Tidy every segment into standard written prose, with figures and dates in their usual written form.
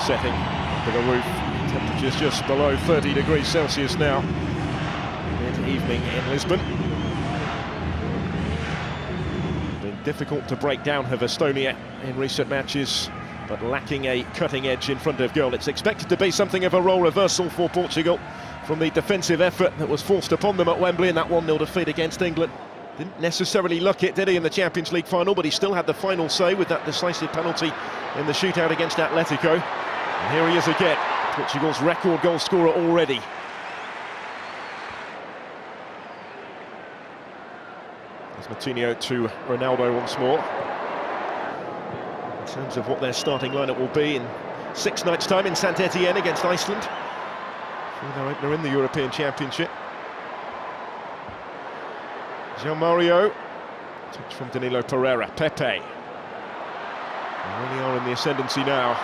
setting under the roof. Temperatures just below 30 degrees Celsius now. Mid-evening in Lisbon. Been difficult to break down of Estonia in recent matches, but lacking a cutting edge in front of goal. It's expected to be something of a role reversal for Portugal from the defensive effort that was forced upon them at Wembley in that 1-0 defeat against England. Didn't necessarily luck it, did he, in the Champions League final, but he still had the final say with that decisive penalty in the shootout against Atletico. And here he is again, Portugal's record goal scorer already. There's Martinho to Ronaldo once more. In terms of what their starting lineup will be in 6 nights' time in Saint-Etienne against Iceland. Their opener in the European Championship. João Mario, touch from Danilo Pereira, Pepe. They really are in the ascendancy now.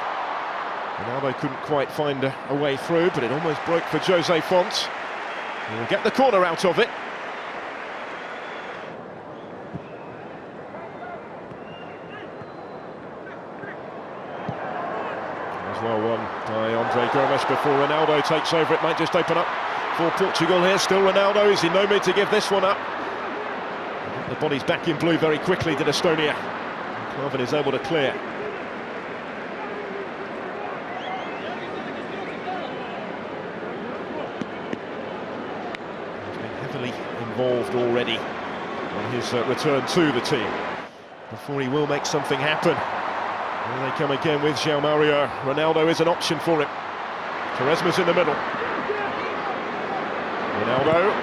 Ronaldo couldn't quite find a way through, but it almost broke for Jose Fonte. He'll get the corner out of it. Well won by Andre Gomes before Ronaldo takes over. It might just open up for Portugal here. Still Ronaldo, is in no mood to give this one up. The body's back in blue very quickly, did Estonia. Klavan is able to clear. He's been heavily involved already on his return to the team, before he will make something happen. Here they come again with João Mario. Ronaldo is an option for him. Quaresma's in the middle. Ronaldo.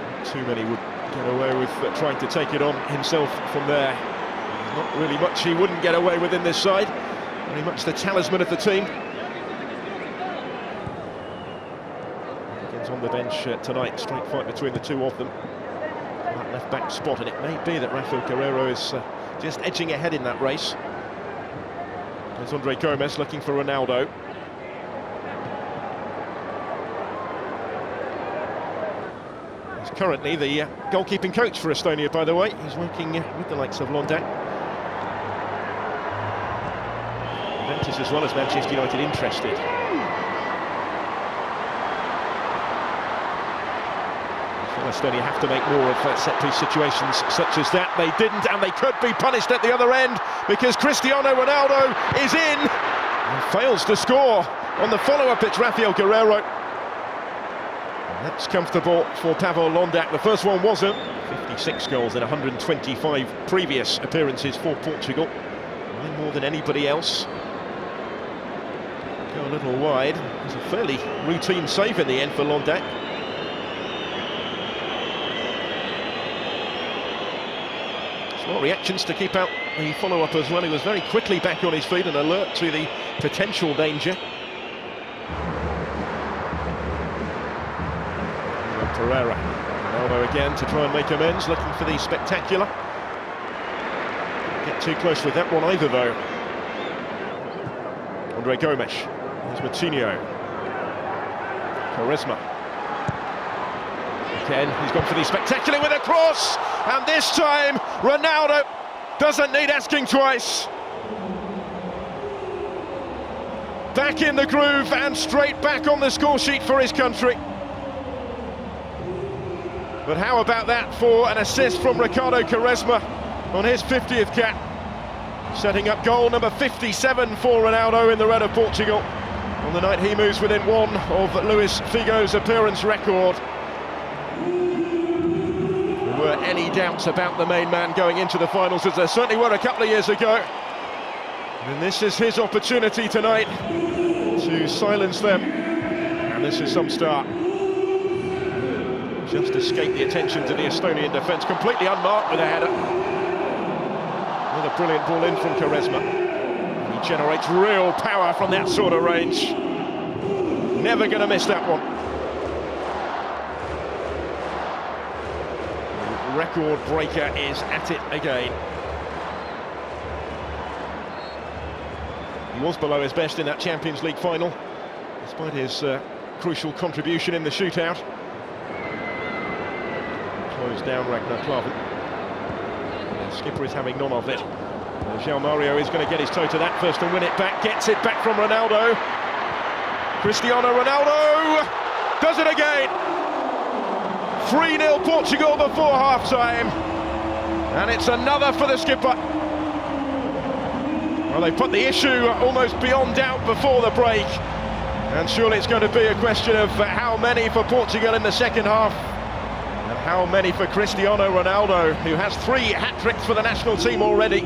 Not too many would get away with trying to take it on himself from there. There's not really much he wouldn't get away with in this side. Very much the talisman of the team. Begins on the bench tonight. Straight fight between the two of them. That left-back spot, and it may be that Rafael Guerreiro is just edging ahead in that race. There's Andre Gomes looking for Ronaldo. He's currently the goalkeeping coach for Estonia, by the way. He's working with the likes of Londak. Juventus as well as Manchester United interested. Estonia have to make more of set-piece situations such as that. They didn't, and they could be punished at the other end, because Cristiano Ronaldo is in and fails to score. On the follow-up, it's Rafael Guerreiro. And that's comfortable for Pavel Londak. The first one wasn't. 56 goals in 125 previous appearances for Portugal. Nine more than anybody else. Go a little wide. It was a fairly routine save in the end for Londak. Smart reactions to keep out the follow-up as well. He was very quickly back on his feet and alert to the potential danger. Pereira. Ronaldo again to try and make amends, looking for the spectacular. Get too close with that one either, though. Andre Gomes. There's Martinho. Quaresma. Again, he's gone for the spectacular with a cross, and this time Ronaldo doesn't need asking twice. Back in the groove and straight back on the score sheet for his country. But how about that for an assist from Ricardo Quaresma on his 50th cap, setting up goal number 57 for Ronaldo in the red of Portugal. On the night he moves within one of Luis Figo's appearance record. Were any doubts about the main man going into the finals, as there certainly were a couple of years ago. And this is his opportunity tonight to silence them, and this is some start. Just escaped the attention to the Estonian defence, completely unmarked with a header. Another brilliant ball in from Quaresma. He generates real power from that sort of range. Never going to miss that one. Record breaker is at it again. He was below his best in that Champions League final, despite his crucial contribution in the shootout. Closed down Ragnar Klavan. The skipper is having none of it. João Mario is going to get his toe to that first and win it back. Gets it back from Ronaldo. Cristiano Ronaldo does it again. 3-0 Portugal before half-time. And it's another for the skipper. Well, they put the issue almost beyond doubt before the break. And surely it's going to be a question of how many for Portugal in the second half. And how many for Cristiano Ronaldo, who has 3 hat-tricks for the national team already.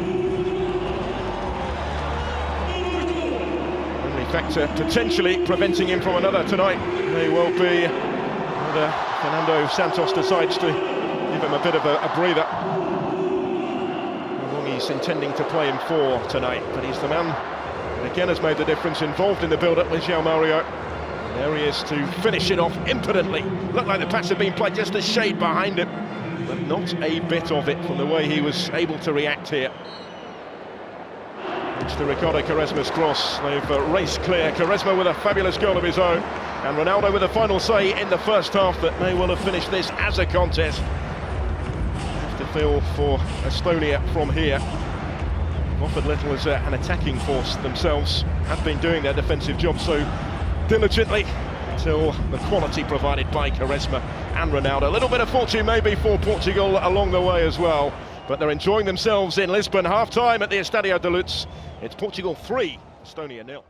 Only factor potentially preventing him from another tonight may well be whether Fernando Santos decides to give him a bit of a breather. How long he's intending to play him for tonight, but he's the man that again has made the difference, involved in the build-up with João Mario. There he is to finish it off impotently. Looked like the pass had been played just a shade behind him, but not a bit of it from the way he was able to react here. It's the Ricardo Quaresma's cross. They've raced clear. Quaresma with a fabulous goal of his own, and Ronaldo with a final say in the first half that may well have finished this as a contest. Have to feel for Estonia from here. Offered little as an attacking force themselves. Have been doing their defensive job so diligently until the quality provided by Quaresma and Ronaldo. A little bit of fortune maybe for Portugal along the way as well, but they're enjoying themselves in Lisbon. Half-time at the Estadio de Luz. It's Portugal 3, Estonia 0.